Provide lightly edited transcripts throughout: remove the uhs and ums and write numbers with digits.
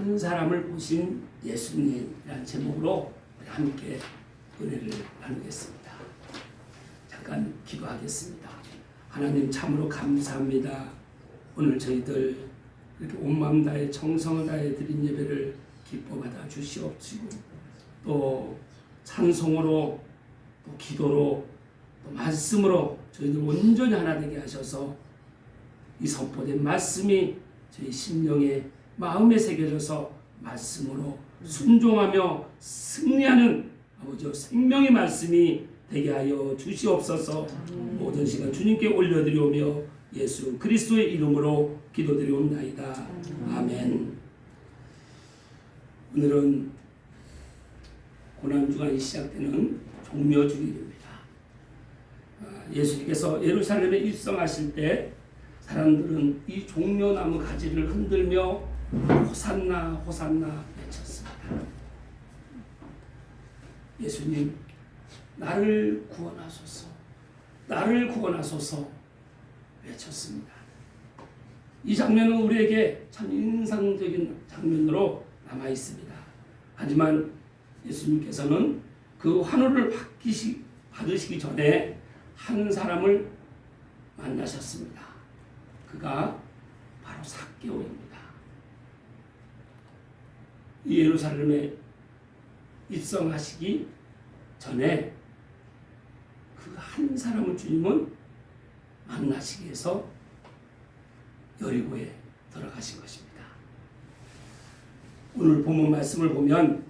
한 사람을 보신 예수님이라는 제목으로 우리 함께 은혜를 나누겠습니다. 잠깐 기도하겠습니다. 하나님 참으로 감사합니다. 오늘 저희들 이렇게 온 마음 다해 정성을 다해 드린 예배를 기뻐 받아 주시옵시고 또 찬송으로 또 기도로 또 말씀으로 저희들 온전히 하나 되게 하셔서 이 선포된 말씀이 저희 심령에 마음에 새겨져서 말씀으로 순종하며 승리하는 아버지 생명의 말씀이 되게 하여 주시옵소서. 모든 시간 주님께 올려드리오며 예수 그리스도의 이름으로 기도드리옵나이다. 아멘. 오늘은 고난주간이 시작되는 종묘주일입니다. 예수님께서 예루살렘에 입성하실 때 사람들은 이 종려나무 가지를 흔들며 호산나 호산나 외쳤습니다. 예수님 나를 구원하소서 나를 구원하소서 외쳤습니다. 이 장면은 우리에게 참 인상적인 장면으로 남아 있습니다. 하지만 예수님께서는 그 환호를 받으시기 전에 한 사람을 만나셨습니다. 그가 바로 삭개오입니다. 이 예루살렘에 입성하시기 전에 그 한 사람을 주님은 만나시기 위해서 여리고에 들어가신 것입니다. 오늘 본문 말씀을 보면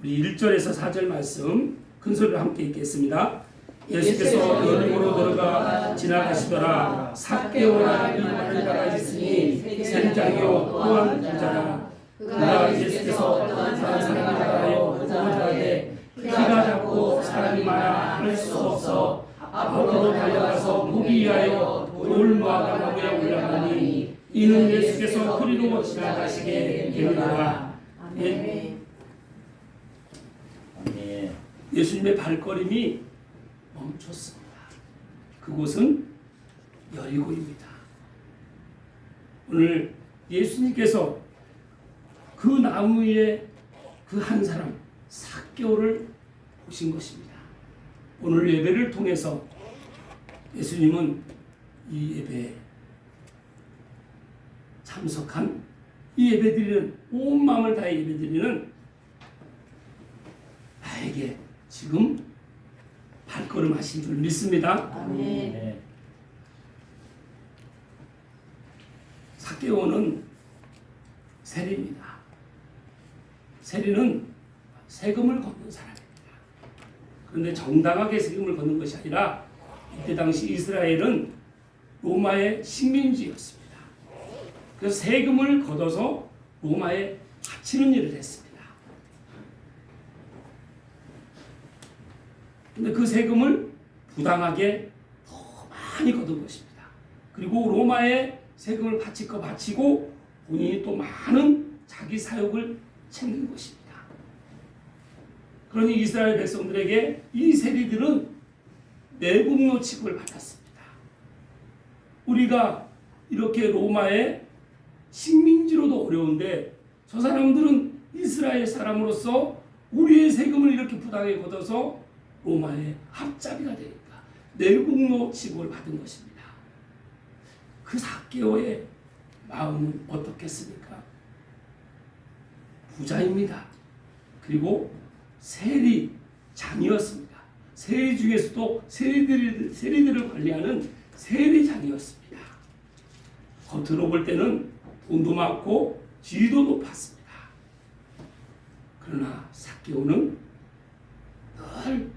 우리 1절에서 4절 말씀 큰 소리로 함께 읽겠습니다. 예수께서 여리고로 들어가 지나가시더라. 삭개오라 이름하는 자가 있으니 세리장이요 또한 부자라. 그가 예수께서 어떤 사람을 따라요 보고자하되 키가 작고 사람이 많아 할 수 없어 앞으로 달려가서 보기 위하여 돌을 모아 나무에 올라가니 이는 예수께서 그리로 지나가시게 되느니라. 예수님의 발걸음이 멈췄습니다. 그곳은 여리고입니다. 오늘 예수님께서 그 나무 위에 그 한 사람 삭개오를 보신 것입니다. 오늘 예배를 통해서 예수님은 이 예배에 참석한 이 예배드리는 온 마음을 다해 예배드리는 나에게 지금 발걸음 하신 줄 믿습니다. 아멘. 삭개오는 세리입니다. 세리는 세금을 걷는 사람입니다. 그런데 정당하게 세금을 걷는 것이 아니라 이때 당시 이스라엘은 로마의 식민지였습니다. 그래서 세금을 걷어서 로마에 바치는 일을 했습니다. 근데 그 세금을 부당하게 더 많이 걷은 것입니다. 그리고 로마에 세금을 바칠 거 바치고 본인이 또 많은 자기 사욕을 챙긴 것입니다. 그러니 이스라엘 백성들에게 이 세리들은 내국노 취급을 받았습니다. 우리가 이렇게 로마의 식민지로도 어려운데 저 사람들은 이스라엘 사람으로서 우리의 세금을 이렇게 부당하게 걷어서 로마의 합잡이가 되니까 내국노 취급을 받은 것입니다. 그 삭개오의 마음은 어떻겠습니까? 부자입니다. 그리고 세리장이었습니다. 세리 중에서도 세리들을 관리하는 세리장이었습니다. 겉으로 볼 때는 돈도 많고 지위도 높았습니다. 그러나 삭개오는 늘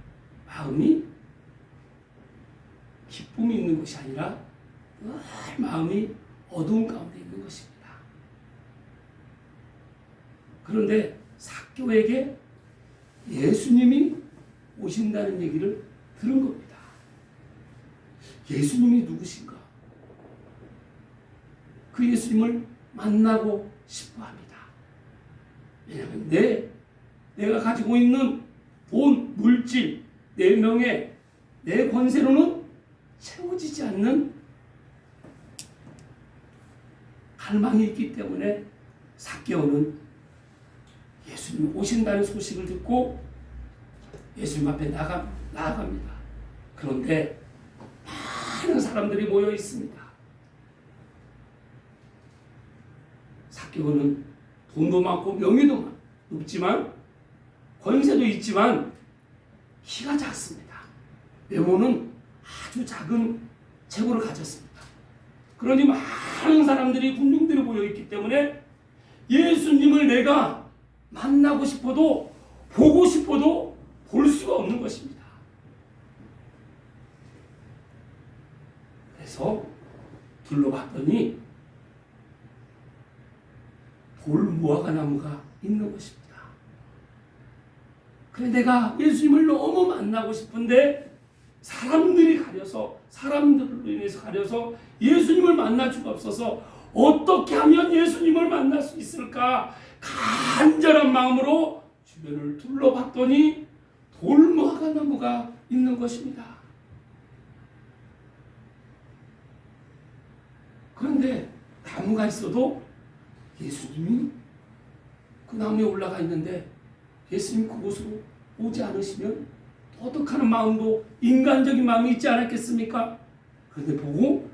마음이 기쁨이 있는 것이 아니라 늘 마음이 어두운 가운데 있는 것입니다. 그런데 삭개오에게 예수님이 오신다는 얘기를 들은 겁니다. 예수님이 누구신가? 그 예수님을 만나고 싶어 합니다. 왜냐하면 내가 가지고 있는 돈, 물질, 내 명예, 내 권세로는 채워지지 않는 갈망이 있기 때문에 삭개오는 예수님 오신다는 소식을 듣고 예수님 앞에 나아갑니다. 그런데 많은 사람들이 모여 있습니다. 삭개오는 돈도 많고 명예도 높지만 권세도 있지만 키가 작습니다. 외모는 아주 작은 체구를 가졌습니다. 그러니 많은 사람들이 군중들이 모여있기 때문에 예수님을 내가 만나고 싶어도 보고 싶어도 볼 수가 없는 것입니다. 그래서 둘러봤더니 돌무화과 나무가 있는 것입니다. 그래 내가 예수님을 너무 만나고 싶은데 사람들이 가려서 사람들로 인해서 가려서 예수님을 만날 수가 없어서 어떻게 하면 예수님을 만날 수 있을까 간절한 마음으로 주변을 둘러봤더니 돌무화과 나무가 있는 것입니다. 그런데 나무가 있어도 예수님이 그 나무에 올라가 있는데 예수님 그곳으로 오지 않으시면 어떡하는 마음도 인간적인 마음이 있지 않았겠습니까? 그런데 보고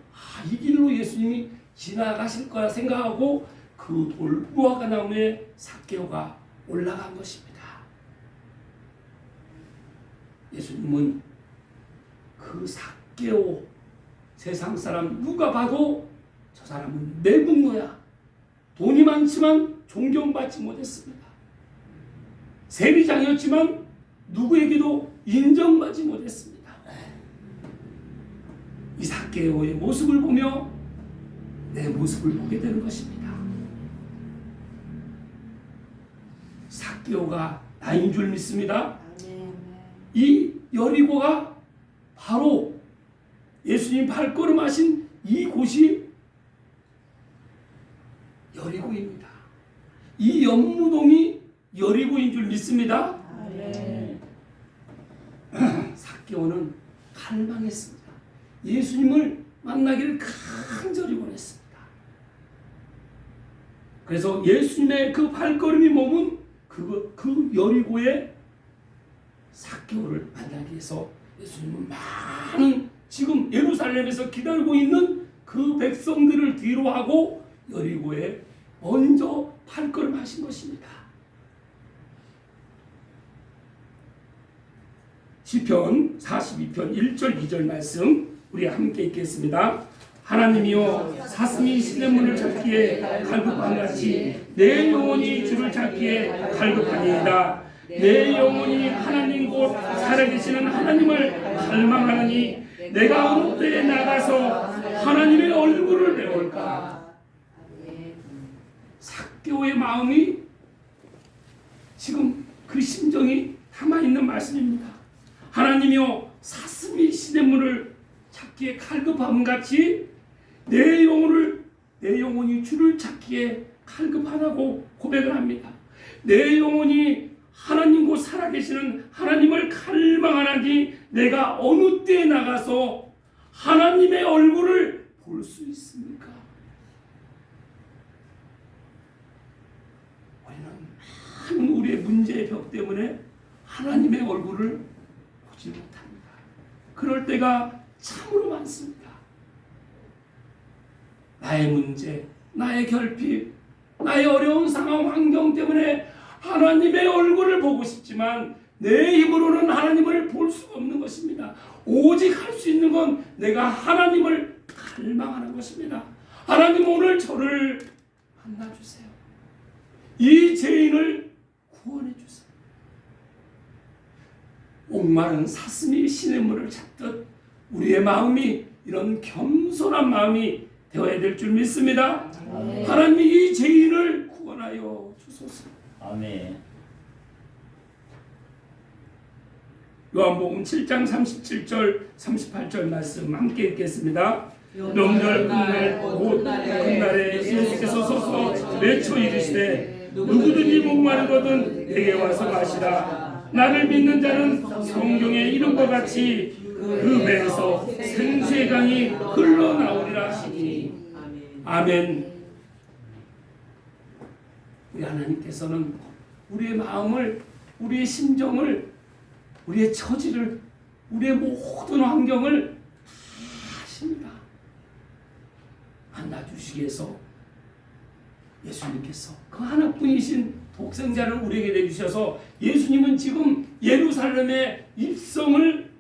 이 길로 예수님이 지나가실 거라 생각하고 그 돌무화과 나무에 삭개오가 올라간 것입니다. 예수님은 그 삭개오 세상 사람 누가 봐도 저 사람은 내국노야. 돈이 많지만 존경받지 못했습니다. 세리장이었지만 누구에게도 인정받지 못했습니다. 이 삭개오의 모습을 보며 내 모습을 보게 되는 것입니다. 삭개오가 나인 줄 믿습니다. 이 여리고가 바로 예수님 발걸음하신 이 곳이 여리고입니다. 이 연무동이 여리고인 줄 믿습니다. 삭개오는 갈망했습니다. 예수님을 만나기를 간절히 원했습니다. 그래서 예수님의 그 발걸음이 머문 그 여리고에 삭개오를 만나기 위해서 예수님은 많은 지금 예루살렘에서 기다리고 있는 그 백성들을 뒤로 하고 여리고에 먼저 발걸음하신 것입니다. 시편 42편 1절 2절 말씀 우리 함께 읽겠습니다. 하나님이여 사슴이 시냇물을 찾기에 갈급함같이 내 영혼이 주를 찾기에 갈급하니이다. 내 영혼이 하나님 곧 살아계시는 하나님을 갈망하느니 내가 어느 때에 나가서 하나님의 얼굴을 배울까. 삭개오의 마음이 지금 그 심정이 담아있는 말씀입니다. 하나님이여 사슴이 시냇물을 찾기에 갈급함같이 내 영혼이 주를 찾기에 갈급하다고 고백을 합니다. 내 영혼이 하나님 곧 살아계시는 하나님을 갈망하니 내가 어느 때에 나가서 하나님의 얼굴을 볼 수 있습니까? 우리는 많은 우리의 문제의 벽 때문에 하나님의 얼굴을 보지 못합니다. 그럴 때가 참으로 많습니다. 나의 문제, 나의 결핍, 나의 어려운 상황 환경 때문에 하나님의 얼굴을 보고 싶지만 내 힘으로는 하나님을 볼 수가 없는 것입니다. 오직 할 수 있는 건 내가 하나님을 갈망하는 것입니다. 하나님 오늘 저를 만나주세요. 이 죄인을 구원해 주세요. 목마른 사슴이 시냇물을 찾듯 우리의 마음이 이런 겸손한 마음이 되어야 될 줄 믿습니다. 아멘. 하나님이 이 죄인을 구원하여 주소서. 아멘. 요한복음 7장 37절 38절 말씀 함께 읽겠습니다. 명절 끝날 곧 끝날에 예수께서 서서 외쳐 이르시되 누구든지 목마르거든 내게 와서 마시라. 나를 믿는 자는 성경에 이른 것 같이 그 배에서 생수의 강이 흘러나오리라 하시니. 아멘. 우리 하나님께서는 우리의 마음을, 우리의 심정을, 우리의 처지를, 우리의 모든 환경을 다 아십니다. 만나주시기 위해서 예수님께서 그 하나뿐이신 독생자를 우리에게 내주셔서 예수님은 지금 예루살렘의 입성을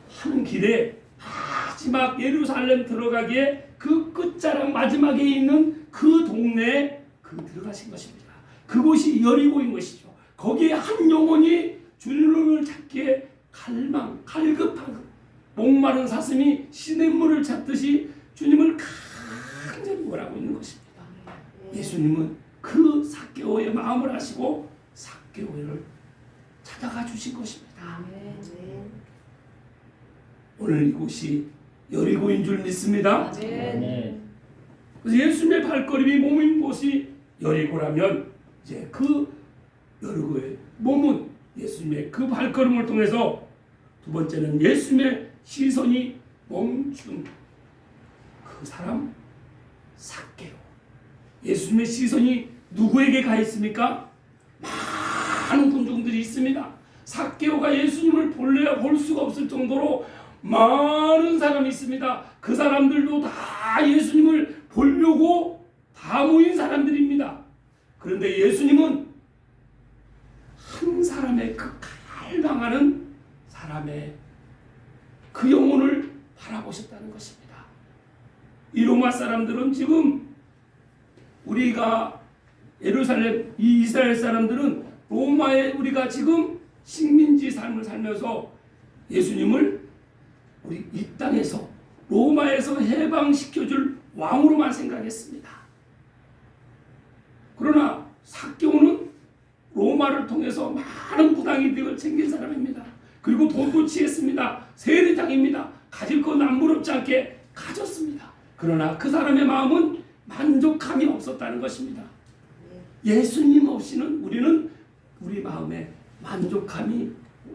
하는 길에 마지막 예루살렘 들어가기에 그 끝자락 마지막에 있는 그 동네에 들어가신 것입니다. 그곳이 여리고인 것이죠. 거기에 한 영혼이 주님을 찾기에 갈급하고 목마른 사슴이 시냇물을 찾듯이 주님을 간절히 원하고 있는 것입니다. 예수님은 그 삭개오의 마음을 아시고 삭개오를 찾아가 주신 것입니다. 오늘 이곳이 여리고인 줄 믿습니다. 그래서 예수님의 발걸음이 몸인 곳이 여리고라면 이제 그 여리고의 몸은 예수님의 그 발걸음을 통해서 두 번째는 예수님의 시선이 멈춘 그 사람 삭개오. 예수님의 시선이 누구에게 가 있습니까? 많은 군중들이 있습니다. 삭개오가 예수님을 볼 수가 없을 정도로 많은 사람이 있습니다. 그 사람들도 다 예수님을 보려고 다 모인 사람들입니다. 그런데 예수님은 한 사람의 그 갈망하는 사람의 그 영혼을 바라보셨다는 것입니다. 이 로마 사람들은 지금 우리가 예루살렘 이 이스라엘 사람들은 로마에 우리가 지금 식민지 삶을 살면서 예수님을 우리 이 땅에서 로마에서 해방시켜줄 왕으로만 생각했습니다. 그러나 삭개오는 로마를 통해서 많은 부당이득을 챙긴 사람입니다. 그리고 돈도 취했습니다. 세리장입니다. 가질 것 남부럽지 않게 가졌습니다. 그러나 그 사람의 마음은 만족함이 없었다는 것입니다. 예수님 없이는 우리는 우리 마음에 만족함이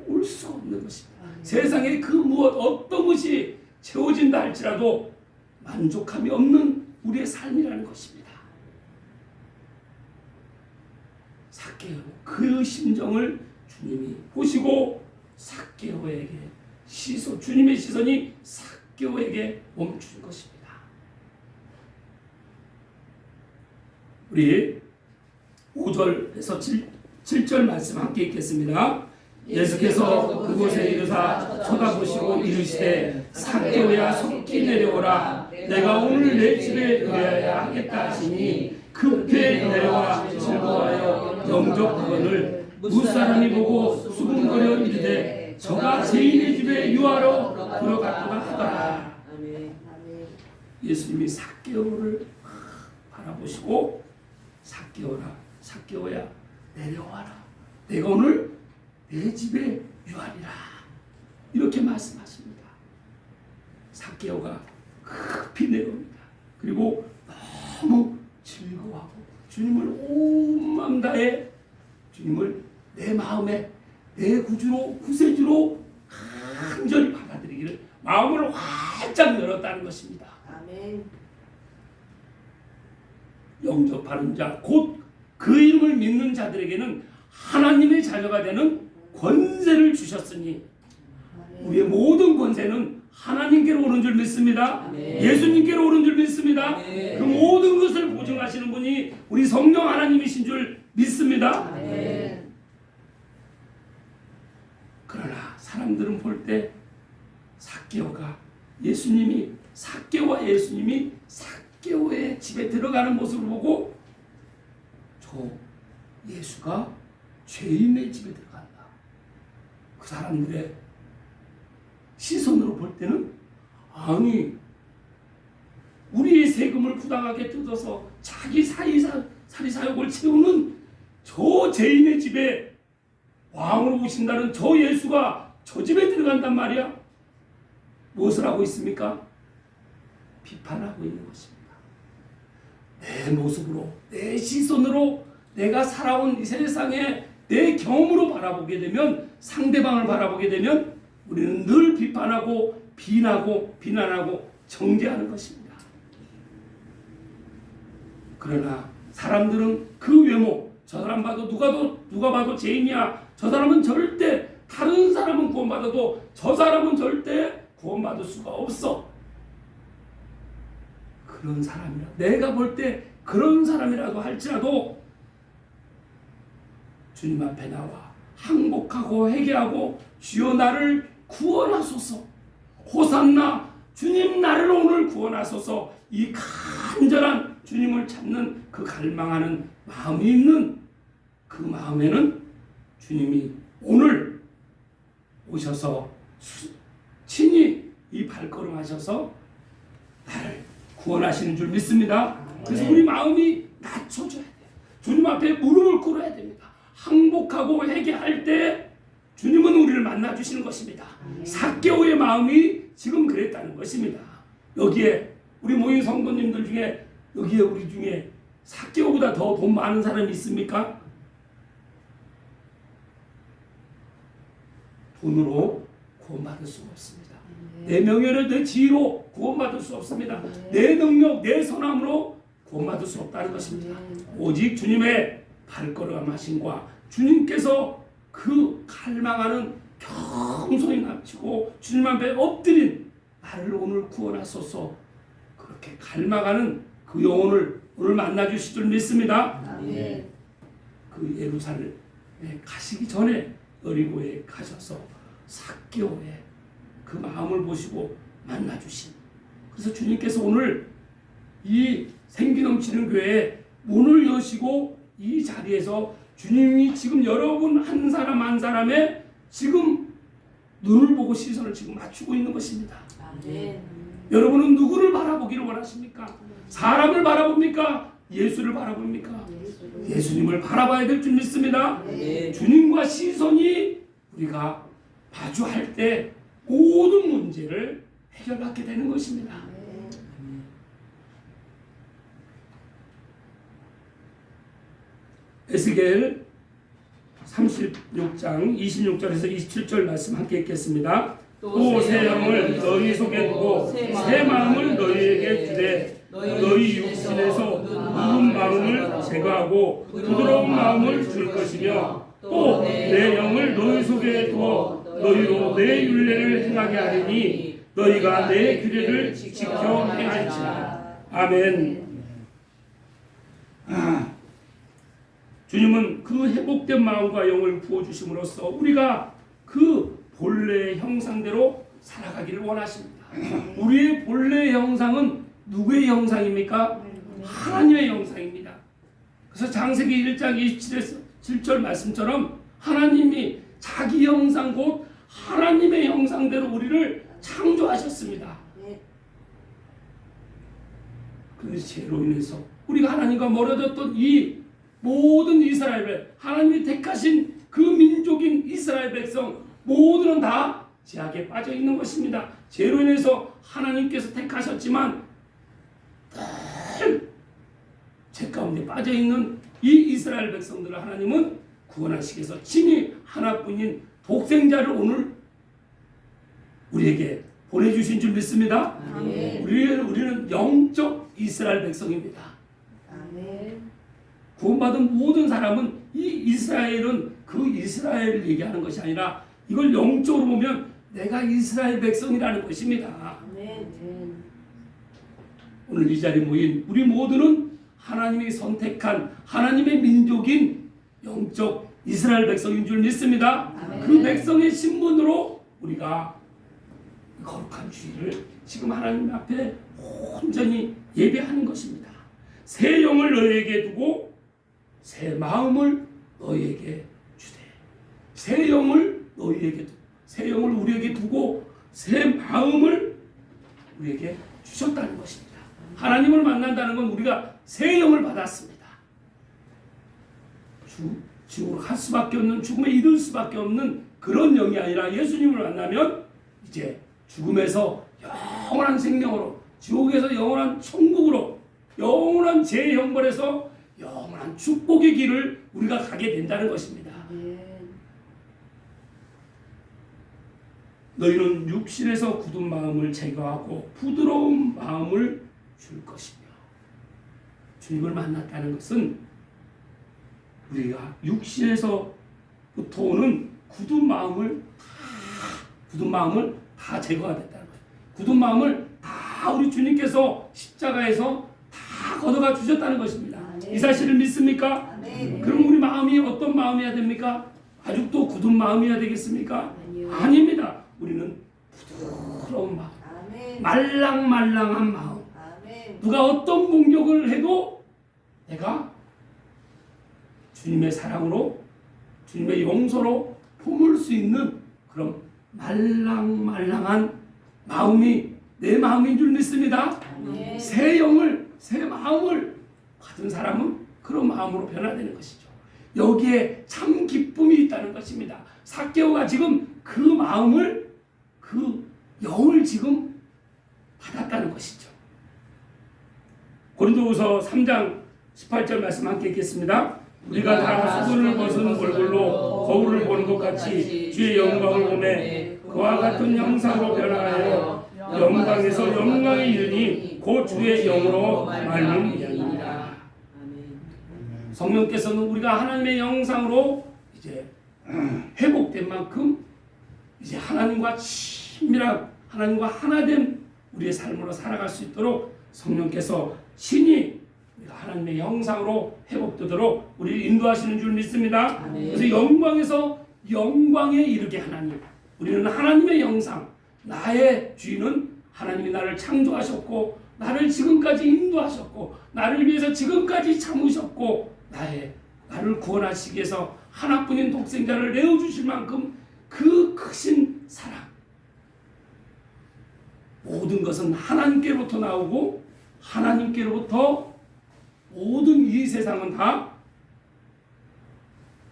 올 수가 없는 것입니다. 세상에 그 무엇 어떤 것이 채워진다 할지라도 만족함이 없는 우리의 삶이라는 것입니다. 삭개오 그 심정을 주님이 보시고 삭개오에게 주님의 시선이 삭개오에게 멈춘 것입니다. 우리 5절에서 7절 말씀 함께 읽겠습니다. 예수께서 그곳에 이르사 쳐다보시고 이르시되 삭개오야 속히 내려오라. 내가 오늘 내 집에 의하여야 하겠다 하시니 급히 내려와 즐거워하여 영접하거늘 무사람이 보고 수군거려 이르되 저가 죄인의 집에 유하러 들어갔구나 하더라. 예수님이 삭개오를 바라보시고 삭개오야 내려와라. 내가 오늘 내 집에 유하리라. 이렇게 말씀하십니다. 삭개오가 급히 내려옵니다. 그리고 너무 즐거워하고 주님을 온 마음 다해 주님을 내 마음에 내 구세주로 간절히 받아들이기를 마음을 활짝 열었다는 것입니다. 아멘. 영접하는 자, 곧 그 이름을 믿는 자들에게는 하나님의 자녀가 되는 권세를 주셨으니 우리의 모든 권세는 하나님께로 오는 줄 믿습니다. 예수님께로 오는 줄 믿습니다. 그 모든 것을 보증하시는 분이 우리 성령 하나님이신 줄 믿습니다. 그러나 사람들은 볼 때 삭개오가 삭개오와 예수님이 삭개오의 집에 들어가는 모습을 보고 저 예수가 죄인의 집에 들어간다. 그 사람들의 시선으로 볼 때는 아니 우리의 세금을 부당하게 뜯어서 자기 사리사욕을 채우는 저 죄인의 집에 왕으로 오신다는 저 예수가 저 집에 들어간단 말이야. 무엇을 하고 있습니까? 비판하고 있는 것입니다. 내 모습으로 내 시선으로 내가 살아온 이 세상에 내 경험으로 바라보게 되면 상대방을 바라보게 되면 우리는 늘 비판하고 비난하고 정죄하는 것입니다. 그러나 사람들은 그 외모, 저 사람 봐도 누가 봐도 죄인이야. 저 사람은 절대, 다른 사람은 구원받아도 저 사람은 절대 구원받을 수가 없어. 그런 사람이라, 내가 볼 때 그런 사람이라도 할지라도 주님 앞에 나와 항복하고 회개하고 주여 나를 구원하소서, 호산나 주님 나를 오늘 구원하소서, 이 간절한 주님을 찾는 그 갈망하는 마음이 있는 그 마음에는 주님이 오늘 오셔서 친히 이 발걸음 하셔서 나를 구원하시는 줄 믿습니다. 그래서 우리 마음이 낮춰져야 돼요. 주님 앞에 무릎을 꿇어야 됩니다. 항복하고 회개할 때 주님은 우리를 만나주시는 것입니다. 삭개오의 마음이 지금 그랬다는 것입니다. 여기에 우리 모인 성도님들 중에, 여기에 우리 중에 삭개오보다 더 돈 많은 사람이 있습니까? 돈으로 구원받을 수 없습니다. 내 명예를 내 지위로 구원받을 수 없습니다. 내 능력, 내 선함으로 구원받을 수 없다는 것입니다. 오직 주님의 발걸음 하심과 주님께서 그 갈망하는 겸손히 낮추고 주님 앞에 엎드린 나를 오늘 구원하소서, 그렇게 갈망하는 그 영혼을 오늘 만나주실 줄 믿습니다. 그 예루살렘에 가시기 전에 여리고에 가셔서 삭개오의 그 마음을 보시고 만나주신, 그래서 주님께서 오늘 이 생기 넘치는 교회에 문을 여시고 이 자리에서 주님이 지금 여러분 한 사람 한 사람의 지금 눈을 보고 시선을 지금 맞추고 있는 것입니다. 여러분은 누구를 바라보기를 원하십니까? 사람을 바라봅니까? 예수를 바라봅니까? 예수님을 바라봐야 될 줄 믿습니다. 주님과 시선이 우리가 마주할 때 모든 문제를 해결받게 되는 것입니다. 에스겔 36장 26절에서 27절 말씀 함께 읽겠습니다. 또 새 영을 너희 속에 두고 새 마음을 너희에게 주되 너희 육신에서 누른 마음을 제거하고 부드러운 마음을 줄 것이며 또 내 영을 너희 속에 두어 너희로 내 율례를 행하게 하리니 너희가 내 규례를 지켜 행할지라. 아멘. 주님은 그 회복된 마음과 영을 부어주심으로써 우리가 그 본래의 형상대로 살아가기를 원하십니다. 우리의 본래의 형상은 누구의 형상입니까? 하나님의 형상입니다. 그래서 창세기 1장 27에서 7절 말씀처럼 하나님이 자기 형상 곧 하나님의 형상대로 우리를 창조하셨습니다. 그 죄로 인해서 우리가 하나님과 멀어졌던 이 모든 이스라엘, 하나님이 택하신 그 민족인 이스라엘 백성 모두는 다 죄악에 빠져 있는 것입니다. 죄로 인해서 하나님께서 택하셨지만 늘 죄 가운데 빠져 있는 이 이스라엘 백성들을 하나님은 구원하시기 위해서 친히 하나뿐인 독생자를 오늘 우리에게 보내주신 줄 믿습니다. 우리는 영적 이스라엘 백성입니다. 구원받은 모든 사람은 이 이스라엘은 그 이스라엘을 얘기하는 것이 아니라 이걸 영적으로 보면 내가 이스라엘 백성이라는 것입니다. 오늘 이 자리에 모인 우리 모두는 하나님이 선택한 하나님의 민족인 영적 이스라엘 백성인 줄 믿습니다. 그 백성의 신분으로 우리가 거룩한 주일을 지금 하나님 앞에 온전히 예배하는 것입니다. 새 영을 너희에게 두고 새 마음을 너희에게 주되, 새 영을 너희에게 두고, 새 영을 우리에게 두고 새 마음을 우리에게 주셨다는 것입니다. 하나님을 만난다는 건 우리가 새 영을 받았습니다. 지옥으로 갈 수밖에 없는, 죽음에 이를 수밖에 없는 그런 영이 아니라 예수님을 만나면 이제 죽음에서 영원한 생명으로, 지옥에서 영원한 천국으로, 영원한 재형벌에서 영원한 축복의 길을 우리가 가게 된다는 것입니다. 너희는 육신에서 굳은 마음을 제거하고 부드러운 마음을 줄 것이며, 주님을 만났다는 것은 우리가 육신에서부터 오는 굳은 마음을 다 제거가 됐다는 거예요. 굳은 마음을 다 우리 주님께서 십자가에서 다 걷어가 주셨다는 것입니다. 이 사실을 믿습니까? 그럼 우리 마음이 어떤 마음이어야 됩니까? 아직도 굳은 마음이어야 되겠습니까? 아닙니다. 우리는 부드러운 마음, 말랑말랑한 마음. 누가 어떤 공격을 해도 내가 주님의 사랑으로, 주님의 용서로 품을 수 있는 그런 말랑말랑한 마음이 내 마음인 줄 믿습니다. 새 영을, 새 마음을 받은 사람은 그런 마음으로 변화되는 것이죠. 여기에 참 기쁨이 있다는 것입니다. 삭개오가 지금 그 마음을, 그 영을 지금 받았다는 것이죠. 고린도후서 3장 18절 말씀 함께 읽겠습니다. 우리가 다 수건을 벗은 얼굴로 거울을 보는 것 같이 주의 영광을 보매 그와 같은 형상으로 변화하여 영광에서 영광에 이르니 곧 주의 영으로 말미암이니라. 성령께서는 우리가 하나님의 형상으로 이제 회복된 만큼 이제 하나님과 친밀한, 하나님과 하나된 우리의 삶으로 살아갈 수 있도록 성령께서 신이 우리가 하나님의 형상으로 회복되도록 우리를 인도하시는 줄 믿습니다. 그래서 영광에서 영광에 이르게 하나님, 우리는 하나님의 형상, 나의 주인은 하나님이 나를 창조하셨고 나를 지금까지 인도하셨고 나를 위해서 지금까지 참으셨고 나를 구원하시기 위해서 하나뿐인 독생자를 내어주실 만큼 그 크신 사랑, 모든 것은 하나님께로부터 나오고 하나님께로부터 모든 이 세상은 다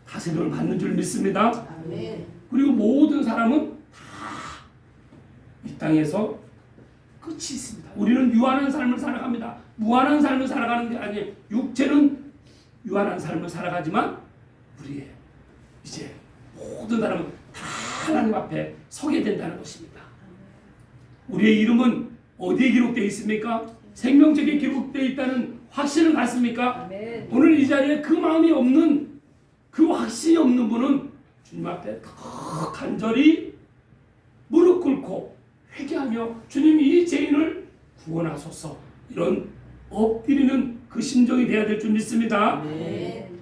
다스림을 받는 줄 믿습니다. 아멘. 그리고 모든 사람은 다 이 땅에서 끝이 있습니다. 우리는 유한한 삶을 살아갑니다. 무한한 삶을 살아가는 게 아니에요. 육체는 유한한 삶을 살아가지만 우리의 이제 모든 사람은 다 하나님 앞에 서게 된다는 것입니다. 우리의 이름은 어디에 기록되어 있습니까? 생명책에 기록되어 있다는 확신을 갖습니까? 아멘. 오늘 이 자리에 그 마음이 없는, 그 확신이 없는 분은 주님 앞에 더 간절히 무릎 꿇고 회개하며 주님 이 죄인을 구원하소서, 이런 엎드리는 그 심정이 되어야 될 줄 믿습니다. 아멘.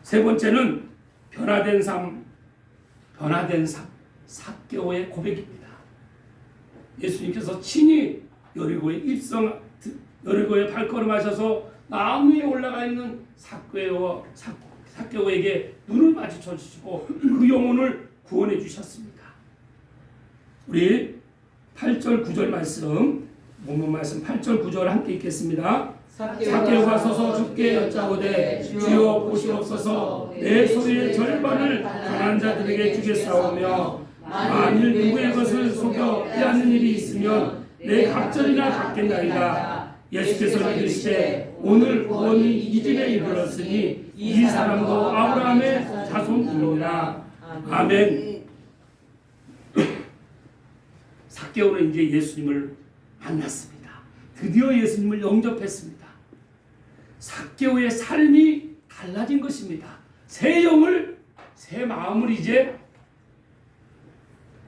세 번째는 변화된 삶, 삭개오의 고백입니다. 예수님께서 친히 여리고에 발걸음하셔서 나무 위에 올라가 있는 삭개오에게 눈을 마주쳐 주시고 그 영혼을 구원해 주셨습니다. 우리 8절 9절 말씀, 본문 말씀 8절 9절 함께 읽겠습니다. 삭개오가 서서 주께 여짜오되 주여 보시옵소서, 내 소유의 절반을 가난한 자들에게 주겠사오며 만일 누구의 것을 속여 빼앗는 일이 있으면 내 갑절이나 갚겠나이다. 예수께서 이르시되 오늘 구원이 이 집에 이르렀으니 이 사람도 아브라함의 자손이니라. 아멘. 삭개오는 이제 예수님을 만났습니다. 드디어 예수님을 영접했습니다. 삭개오의 삶이 달라진 것입니다. 새 영을, 새 마음을 이제,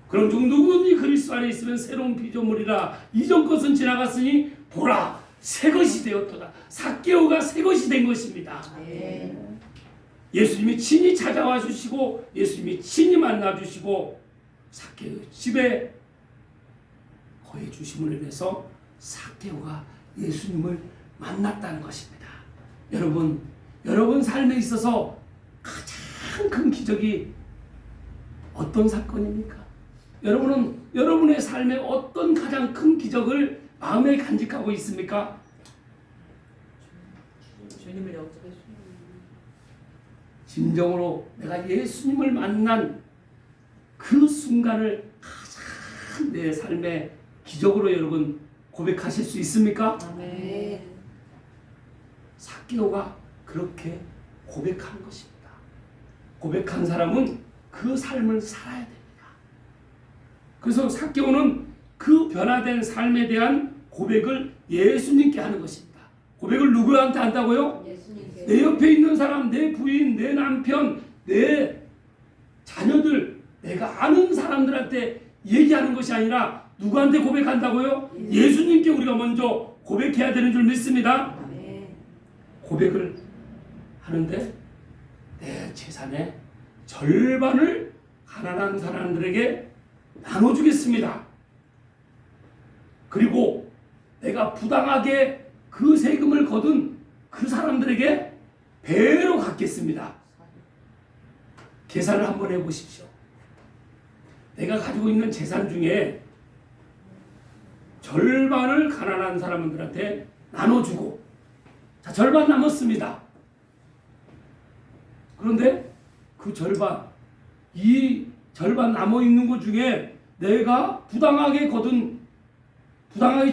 그럼 누구든지 그리스도 안에 있으면 새로운 피조물이라, 이전 것은 지나갔으니 보라 새 것이 되었도다. 삭개오가 새 것이 된 것입니다. 예수님이 친히 찾아와 주시고 예수님이 친히 만나 주시고 삭개오 집에 거해 주심을 위해서 삭개오가 예수님을 만났다는 것입니다. 여러분 삶에 있어서 가장 큰 기적이 어떤 사건입니까? 여러분은 여러분의 삶에 어떤 가장 큰 기적을 마음에 간직하고 있습니까? 주님을 영접해 주시는, 진정으로 내가 예수님을 만난 그 순간을 가장 내 삶의 기적으로 여러분 고백하실 수 있습니까? 아멘. 삭개오가 그렇게 고백한 것입니다. 고백한 사람은 그 삶을 살아야 됩니다. 그래서 삭개오는 그 변화된 삶에 대한 고백을 예수님께 하는 것입니다. 고백을 누구한테 한다고요? 예수님께. 내 옆에 있는 사람, 내 부인, 내 남편, 내 자녀들, 내가 아는 사람들한테 얘기하는 것이 아니라 누구한테 고백한다고요? 예수님께 우리가 먼저 고백해야 되는 줄 믿습니다. 아멘. 고백을 하는데 내 재산의 절반을 가난한 사람들에게 나눠주겠습니다. 그리고 내가 부당하게 그 세금을 거둔 그 사람들에게 배로 갚겠습니다. 계산을 한번 해보십시오. 내가 가지고 있는 재산 중에 절반을 가난한 사람들한테 나눠주고, 자, 절반 남았습니다. 그런데 그 절반, 이 절반 남아있는 것 중에 내가 부당하게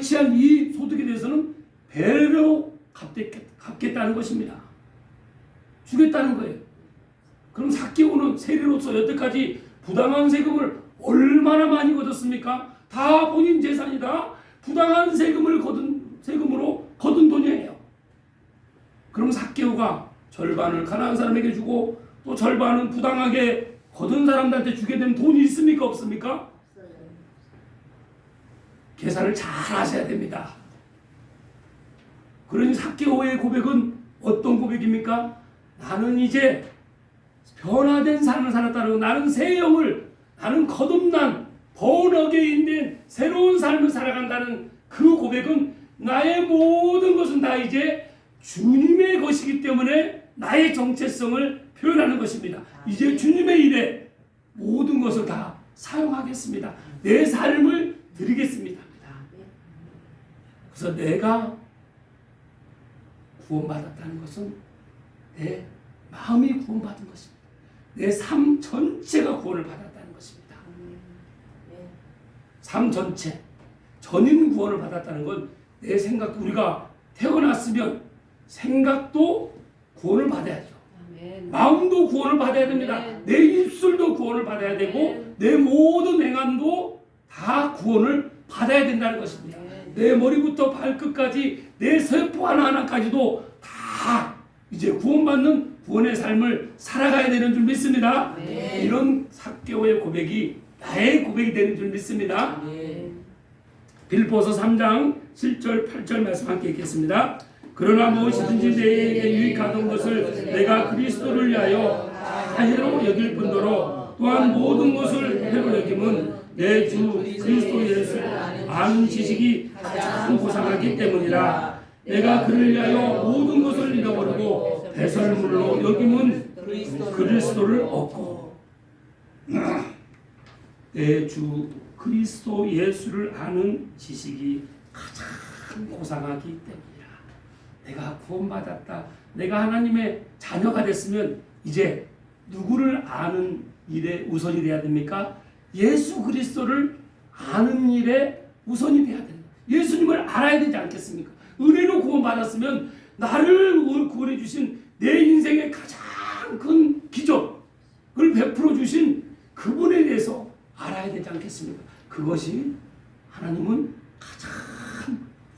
취한 이 소득에 대해서는 배로 갚겠다는 것입니다. 주겠다는 거예요. 그럼 삭개오는 세리로서 여태까지 부당한 세금을 얼마나 많이 거뒀습니까? 다 본인 재산이다. 부당한 세금으로 거둔 돈이에요. 그럼 삭개오가 절반을 가난한 사람에게 주고 또 절반은 부당하게 거둔 사람들한테 주게 되면 돈이 있습니까? 없습니까? 계산을 잘 하셔야 됩니다. 그러니 삭개오의 고백은 어떤 고백입니까? 나는 이제 변화된 삶을 살았다는 것, 나는 새 영을, 나는 거듭난 번어게인된 새로운 삶을 살아간다는 그 고백은 나의 모든 것은 다 이제 주님의 것이기 때문에 나의 정체성을 표현하는 것입니다. 이제 주님의 일에 모든 것을 다 사용하겠습니다. 내 삶을 드리겠습니다. 그래서 내가 구원받았다는 것은 내 마음이 구원받은 것입니다. 내 삶 전체가 구원을 받았다는 것입니다. 삶 전체, 전인 구원을 받았다는 건 내 생각, 우리가 태어났으면 생각도 구원을 받아야죠. 마음도 구원을 받아야 됩니다. 내 입술도 구원을 받아야 되고 내 모든 행함도 다 구원을 받아야 된다는 것입니다. 내 머리부터 발끝까지 내 세포 하나하나까지도 다 이제 구원받는 구원의 삶을 살아가야 되는 줄 믿습니다. 이런 삭개오의 고백이 나의 고백이 되는 줄 믿습니다. 빌보서 3장 7절 8절 말씀 함께 읽겠습니다. 그러나 무엇이든지 내게 유익하던 것을 내가 그리스도를 위하여 해로 여길 뿐더러 또한 모든 것을 해로 여김은 내 주 그리스도 예수를 아는 지식이 가장 고상하기 때문이라. 내가 그를 위하여 모든 것을 잃어버리고 배설물로 여김은 그리스도를 얻고 내 주 그리스도 예수를 아는 지식이 가장 고상하기 때문이라. 내가 구원받았다. 내가 하나님의 자녀가 됐으면 이제 누구를 아는 일에 우선이 돼야 됩니까? 예수 그리스도를 아는 일에 우선이 돼야 됩니다. 예수님을 알아야 되지 않겠습니까? 은혜로 구원받았으면 나를 구원해 주신 내 인생의 가장 큰 기적을 베풀어 주신 그분에 대해서 알아야 되지 않겠습니까? 그것이 하나님은 가장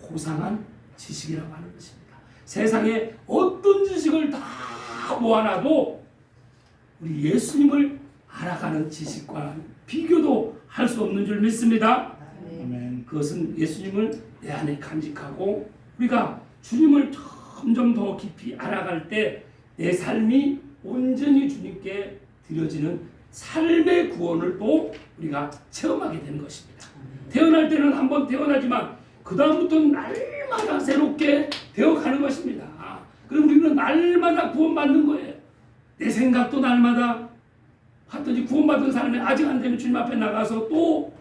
고상한 지식이라고 하는 것입니다. 세상에 어떤 지식을 다 모아놔도 우리 예수님을 알아가는 지식과 비교도 할 수 없는 줄 믿습니다. 아멘. 그것은 예수님을 내 안에 간직하고 우리가 주님을 점점 더 깊이 알아갈 때 내 삶이 온전히 주님께 드려지는 삶의 구원을 또 우리가 체험하게 되는 것입니다. 태어날 때는 한번 태어나지만 그 다음부터는 날마다 새롭게 되어가는 것입니다. 그럼 우리는 날마다 구원받는 거예요. 내 생각도 날마다 하든지 구원받은 사람이 아직 안 되면 주님 앞에 나가서 또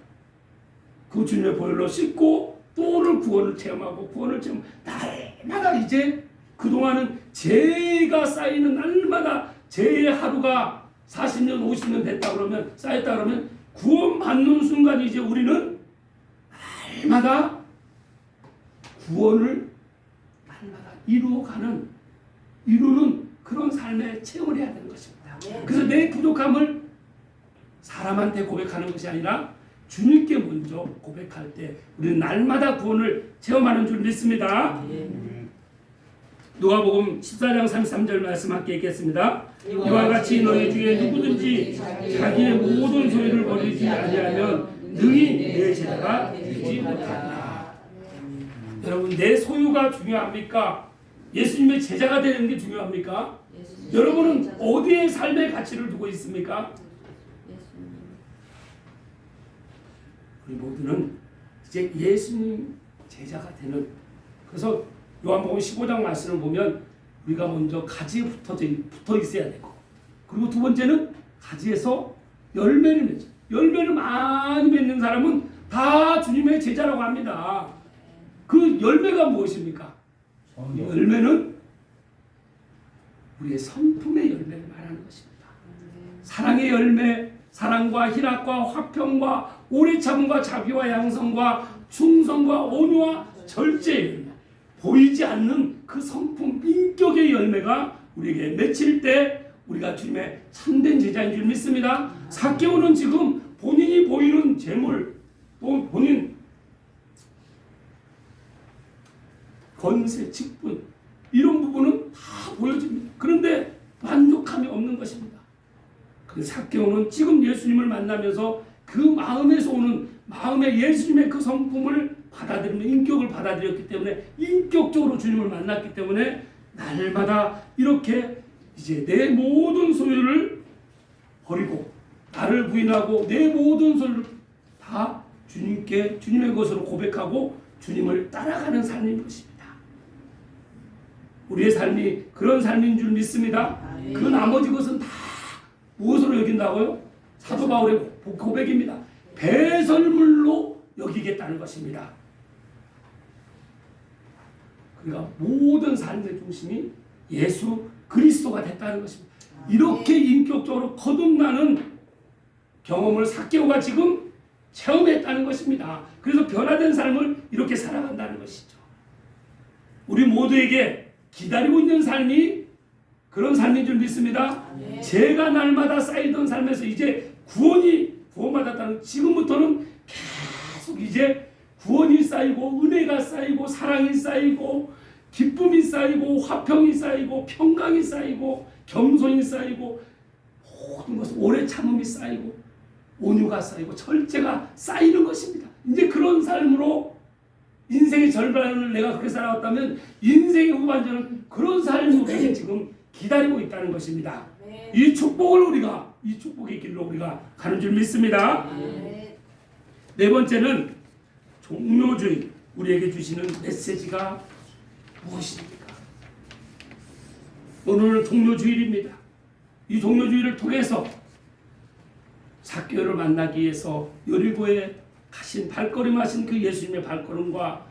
그 주님의 보혈로 씻고 또를 구원을 체험하고 구원을 체험 날마다 이제 그동안은 죄가 쌓이는 날마다 죄의 하루가 40년 50년 됐다 그러면 쌓였다 그러면 구원받는 순간 이제 우리는 날마다 구원을 날마다 이루는 그런 삶의 체험을 해야 되는 것입니다. 그래서 내 부족함을 사람한테 고백하는 것이 아니라 주님께 먼저 고백할 때 우리는 날마다 구원을 체험하는 줄 믿습니다. 누가복음 14장 33절 말씀 함께 읽겠습니다. 이와 같이 너희 중에 누구든지 자기의 모든 소유를 버리지 아니하면 능히 내 제자가 되지 못하리라. 여러분, 내 소유가 중요합니까? 예수님의 제자가 되는 게 중요합니까? 여러분은 어디에 삶의 가치를 두고 있습니까? 우리 모두는 이제 예수님 제자가 되는, 그래서 요한복음 15장 말씀을 보면 우리가 먼저 가지에 붙어 있어야 되고, 그리고 두 번째는 가지에서 열매를 맺죠. 열매를 많이 맺는 사람은 다 주님의 제자라고 합니다. 그 열매가 무엇입니까? 이 열매는 우리의 성품의 열매를 말하는 것입니다. 사랑의 열매, 사랑과 희락과 화평과 오래 참음과 자비와 양성과 충성과 온유와 절제의 열매, 보이지 않는 그 성품, 인격의 열매가 우리에게 맺힐 때 우리가 주님의 참된 제자인 줄 믿습니다. 삭개오는 지금 본인이 보이는 재물, 또 본인 권세, 직분, 이런 부분은 다 보여집니다. 그런데 만족함이 없는 것입니다. 그래서 삭개오는 지금 예수님을 만나면서 그 마음에서 오는, 마음의 예수님의 그 성품을 받아들이며 인격을 받아들였기 때문에, 인격적으로 주님을 만났기 때문에 날마다 이렇게 이제 내 모든 소유를 버리고 나를 부인하고 내 모든 소유를 다 주님께, 주님의 것으로 고백하고 주님을 따라가는 삶인 것입니다. 우리의 삶이 그런 삶인 줄 믿습니다. 그 나머지 것은 다 무엇으로 여긴다고요? 사도 바울의 고백입니다. 배설물로 여기겠다는 것입니다. 그러니까 모든 삶의 중심이 예수 그리스도가 됐다는 것입니다. 이렇게 인격적으로 거듭나는 경험을 삭개오가 지금 체험했다는 것입니다. 그래서 변화된 삶을 이렇게 살아간다는 것이죠. 우리 모두에게 기다리고 있는 삶이 그런 삶인 줄 믿습니다. 제가 날마다 쌓이던 삶에서 이제 구원받았다는, 지금부터는 계속 이제 구원이 쌓이고 은혜가 쌓이고 사랑이 쌓이고 기쁨이 쌓이고 화평이 쌓이고 평강이 쌓이고 겸손이 쌓이고 모든 것은 오래 참음이 쌓이고 온유가 쌓이고 절제가 쌓이는 것입니다. 이제 그런 삶으로 인생의 절반을 내가 그렇게 살아왔다면 인생의 후반전은 그런 삶이 우리에게 지금 기다리고 있다는 것입니다. 이 축복의 길로 우리가 가는 줄 믿습니다. 네 번째는 종료주의, 우리에게 주시는 메시지가 무엇입니까? 오늘은 종료주일입니다. 이 종료주일을 통해서 삭개오를 만나기 위해서 여리고에 가신, 발걸음하신 그 예수님의 발걸음과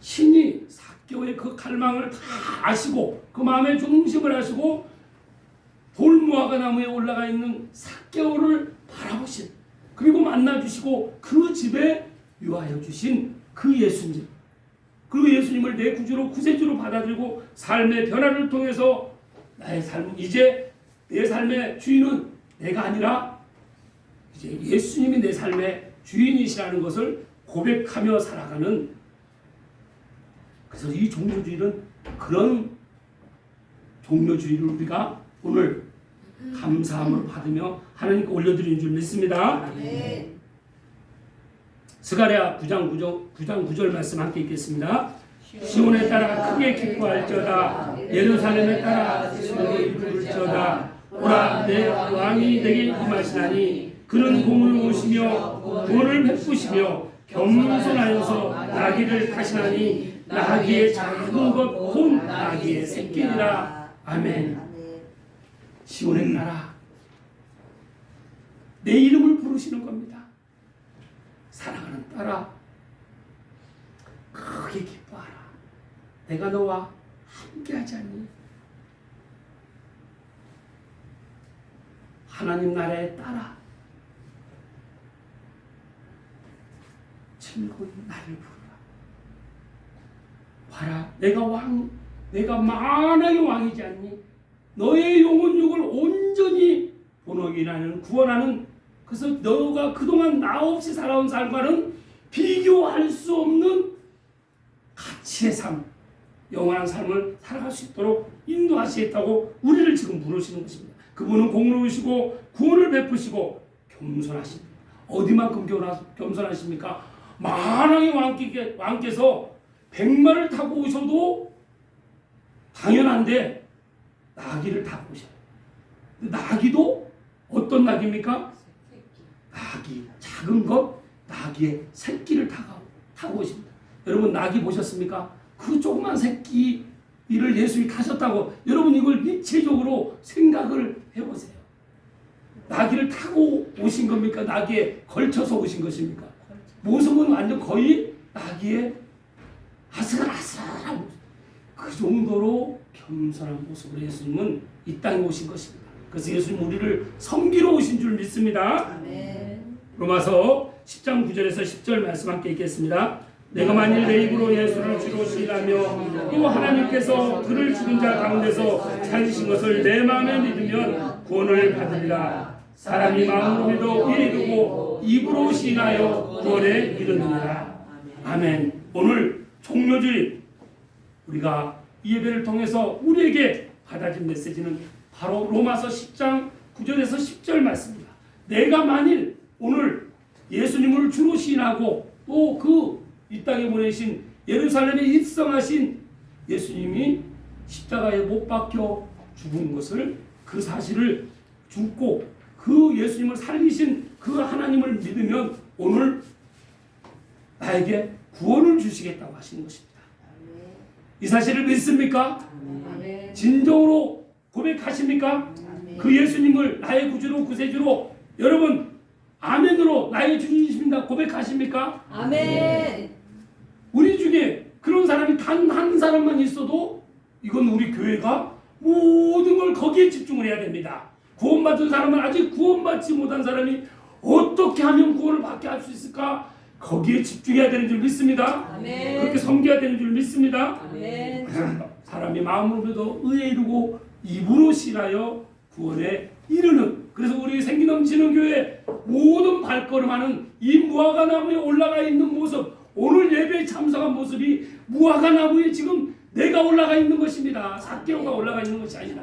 신이 삭개오의 그 갈망을 다 아시고 그 마음의 중심을 아시고 돌무화과 나무에 올라가 있는 삭개오를 바라보신, 그리고 만나주시고 그 집에 유하여 주신 그 예수님, 그리고 예수님을 내 구주로 구세주로 받아들이고 삶의 변화를 통해서 나의 삶은 이제 내 삶의 주인은 내가 아니라 이제 예수님이 내 삶의 주인이시라는 것을 고백하며 살아가는, 그래서 이 종료주일은 그런 종료주일을 우리가 오늘 감사함을 받으며 하나님께 올려드리는 줄 믿습니다. 스가랴 9장 9절 말씀 함께 읽겠습니다. 시온에 따라 크게 기뻐할지어다, 예루살렘에 따라 시온이 부를지어다. 오라, 내 왕이 내게 임하시나니 그는 공을 오시며 구원을 베푸시며 겸손하여서 나귀를 타시나니 나귀의 작은 것 곧 나귀의 새끼니라. 아멘. 시온에 따라 내 이름을 부르시는 겁니다. 사랑하는 딸아, 크게 기뻐하라. 내가 너와 함께하지 않니? 하나님 나라의 딸아, 즐거이 나를 부르라. 봐라, 내가 만왕의 왕이지 않니? 너의 영혼육을 온전히 본원이라는 구원하는, 그래서 너가 그동안 나 없이 살아온 삶과는 비교할 수 없는 가치의 삶, 영원한 삶을 살아갈 수 있도록 인도하시겠다고 우리를 지금 물으시는 것입니다. 그분은 공로우시고 구원을 베푸시고 겸손하십니다. 어디만큼 겸손하십니까? 만왕의 왕께서 백마를 타고 오셔도 당연한데 나귀를 타고 오셔요. 나귀도 어떤 나귀입니까? 나귀, 작은 것, 나귀의 새끼를 타고 오십니다. 여러분 나귀 보셨습니까? 그 조그만 새끼를 예수님이 타셨다고 여러분 이걸 입체적으로 생각을 해보세요. 나귀를 타고 오신 겁니까? 나귀에 걸쳐서 오신 것입니까? 모습은 완전 거의 나귀의 아슬아슬한 모습. 그 정도로 겸손한 모습으로 예수님은 이 땅에 오신 것입니다. 그래서 예수님 우리를 섬기러 오신 줄 믿습니다. 로마서 10장 9절에서 10절 말씀 함께 읽겠습니다. 내가 만일 내 입으로 예수를 주로 시인하며 또 하나님께서 그를 죽은 자 가운데서 살리신 것을 내 마음에 믿으면 구원을 받으리라. 사람이 마음으로 믿어 의에 이르고 입으로 시인하여 구원에 이르느니라. 아멘. 오늘 종료주일 우리가 이 예배를 통해서 우리에게 받아진 메시지는 바로 로마서 10장 9절에서 10절 말씀입니다. 내가 만일 오늘 예수님을 주로 시인하고 또 그 이 땅에 보내신 예루살렘에 입성하신 예수님이 십자가에 못 박혀 죽은 것을 그 사실을 죽고 그 예수님을 살리신 그 하나님을 믿으면 오늘 나에게 구원을 주시겠다고 하시는 것입니다. 이 사실을 믿습니까? 진정으로 고백하십니까? 그 예수님을 나의 구주로 구세주로 여러분 아멘으로 나의 주님이십니다 고백하십니까? 아멘. 우리 중에 그런 사람이 단 한 사람만 있어도 이건 우리 교회가 모든 걸 거기에 집중을 해야 됩니다. 구원받은 사람은 아직 구원받지 못한 사람이 어떻게 하면 구원을 받게 할 수 있을까? 거기에 집중해야 되는 줄 믿습니다. 아멘. 그렇게 섬겨야 되는 줄 믿습니다. 아멘. 사람이 마음으로 믿어 의에 이르고 입으로 신하여 구원에 이르는. 그래서 우리 생기 넘치는 교회 모든 발걸음하는 이 무화과 나무에 올라가 있는 모습, 오늘 예배에 참석한 모습이 무화과 나무에 지금 내가 올라가 있는 것입니다. 삭개오가 올라가 있는 것이 아니라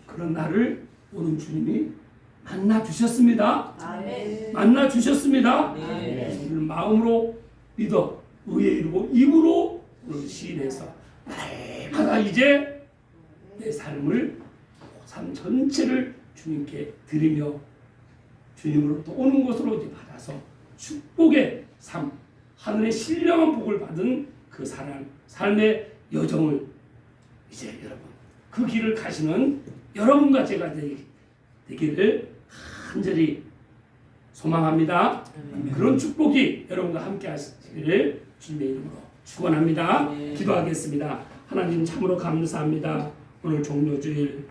그런 나를 오늘 주님이 만나 주셨습니다. 아멘. 만나 주셨습니다. 아멘. 우리는 마음으로 믿어 의에 이르고 입으로 시인해서 날마다 이제 내 삶을 삶 전체를 주님께 드리며 주님으로부터 오는 것으로 이제 받아서 축복의 삶, 하늘의 신령한 복을 받은 그 삶의 여정을 이제 여러분 그 길을 가시는 여러분과 제가 되기를 간절히 소망합니다. 그런 축복이 여러분과 함께 하시기를 주님의 이름으로 축원합니다. 기도하겠습니다. 하나님 참으로 감사합니다. 오늘 종료주일